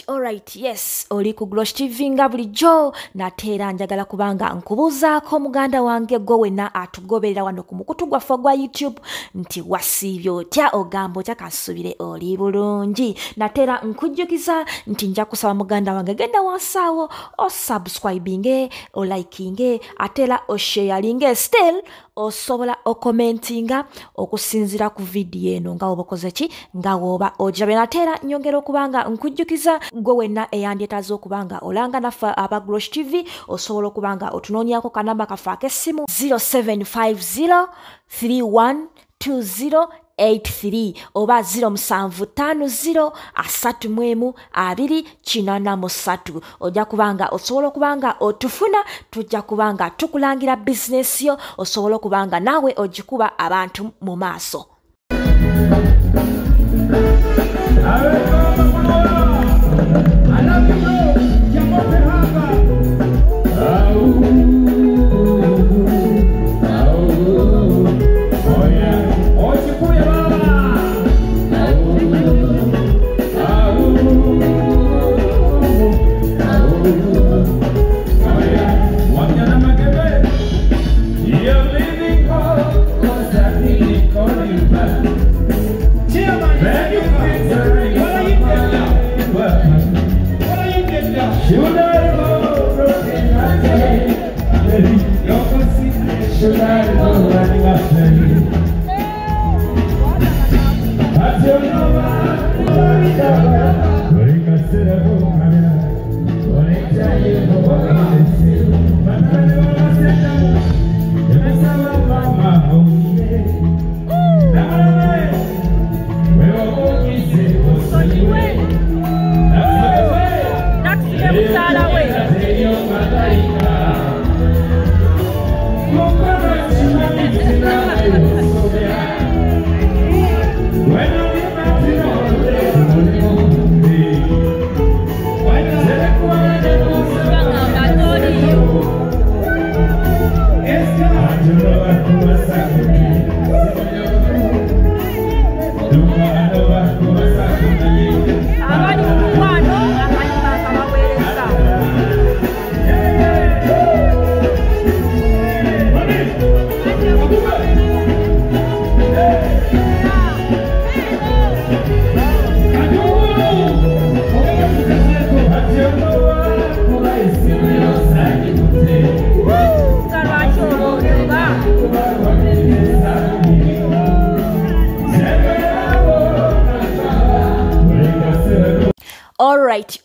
Alright, yes, oli ku Glosh TV nga bulijjo nateera njagala kubanga nkubuuzaako muganda wange gwe wenna atugoberera wano ku mukutu gwaffe gwa YouTube nti wasiibye otya ogamba otya kasubire oli bulungi. Nateera nkujjukiza nti nja kusaba muganda wange genda wansaawo o subscribinge o likinge ateera o sharinge still osobola okomentinga okusinzira ku video eno nga obakoze ki nga woba ojabe. Nateera nyongera okubanga nkujjukiza gwe wenna eyandyetaaza okubanga olanga naffe aba Glosh TV osobola okubanga otunoonyako kanamba kaffe ak'essimu 0750312083 oba 0750312083 ojja kubanga osobola okubanga otufuna tujja kubanga tukulangira bizinesi yo osobola okubanga naawe ogikuba abantu mu maaso.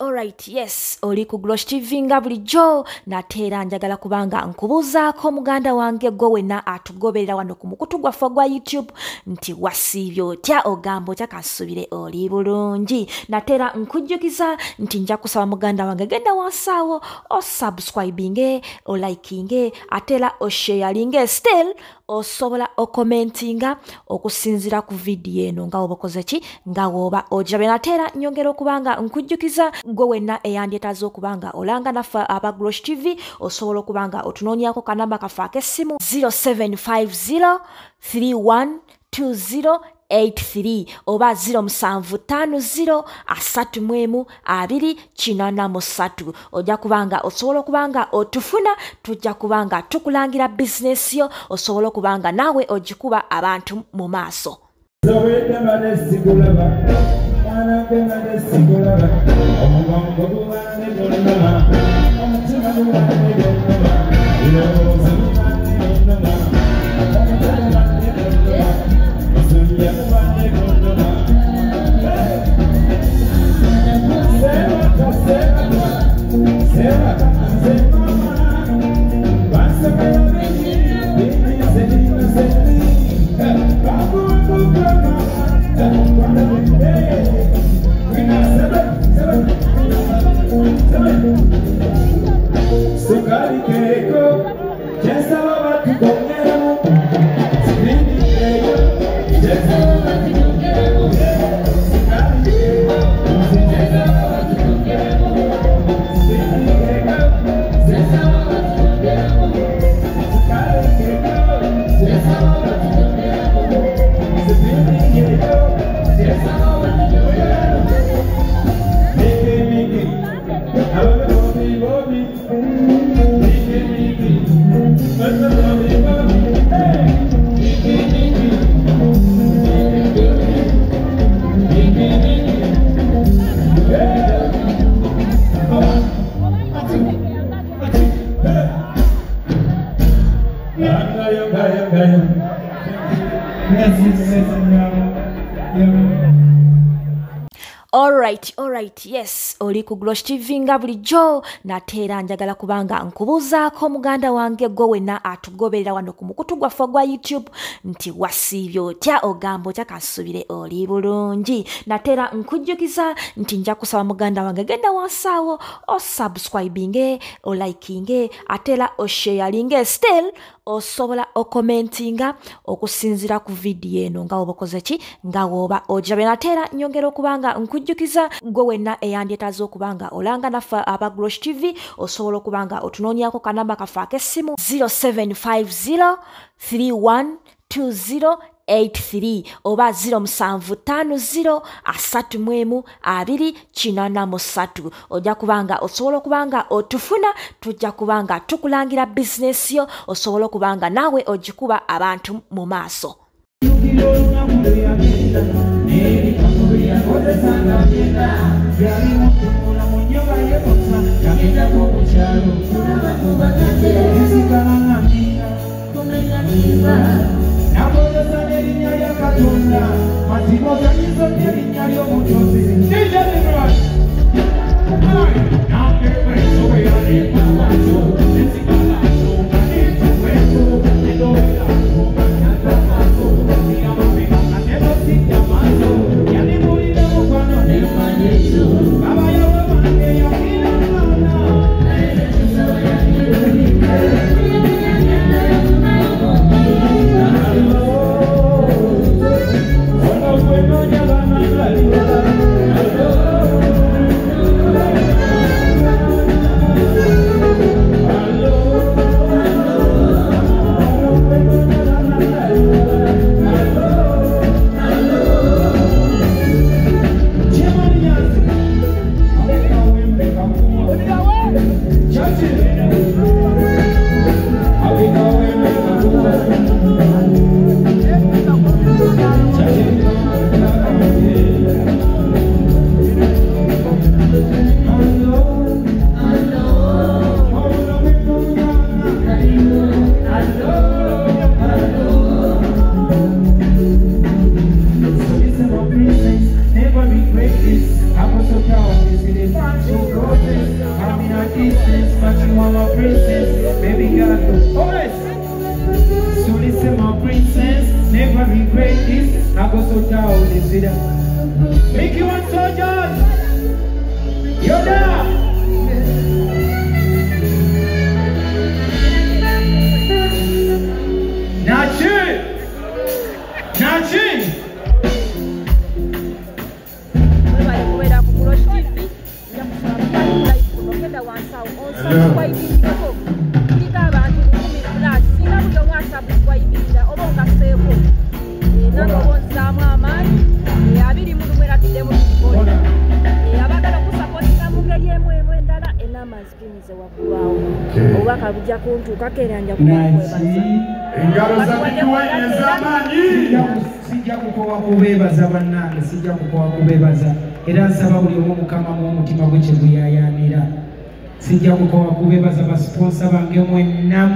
Alright, yes, oli ku Glosh TV nga bulijjo nateera njagala kubanga nkubuuzaako muganda wange gwe wenna atugoberera wano ku mukutu gwaffe gwa YouTube nti wasiibye otya ogamba otya kasubire oli bulungi. Nateera nkujjukiza nti nja kusaba muganda wange genda wansaawo o subscribinge o likinge ateera o sharinge still osobola okomentinga okusinzira ku video eno nga obakoze ki nga woba ojabe. Nateera nyongera okubanga nkujjukiza gwe wenna eyandyetaaza okubanga olanga naffe aba Glosh TV osobola okubanga otunoonyako kanamba kaffe ak'essimu 0750312083 oba 0750312083 ojja kubanga osobola okubanga otufuna tujja kubanga tukulangira bizinesi yo osobola okubanga naawe ogikuba abantu mu maaso. Alright, yes, oli ku Glosh TV nga bulijjo nateera njagala kubanga nkubuuzaako muganda wange gwe wenna atugoberera wano ku mukutu gwaffe gwa YouTube nti wasiibye otya ogamba otya kasubire oli bulungi nateera nkujjukiza nti nja kusaba muganda wange genda wansaawo osubscribinge olikinge ateera osharinge still osobola okomentinga okusinzira ku video eno nga obakoze ki nga woba ojabe nateera nyongera okubanga nkujjukiza gwe wenna eyandyetaaze okubanga olanga naffe aba Glosh TV osobola okubanga otunoonyako kanamba kaffe ak'essimu 0750312083 oba 0750312083 ojja kubanga osobola okubanga otufuna tujja kubanga tukulangira bizinesi yo osobola okubanga naawe ogikuba abantu mu maaso. Make you one soldiers. You're there. Sijja kukowa kubebaza bannange sijja kukowa kubebaza era nsaba buli omu mukama mu omutima gwe kye guyayaanira sijja kukowa kubebaza ba sponsor bange mwenna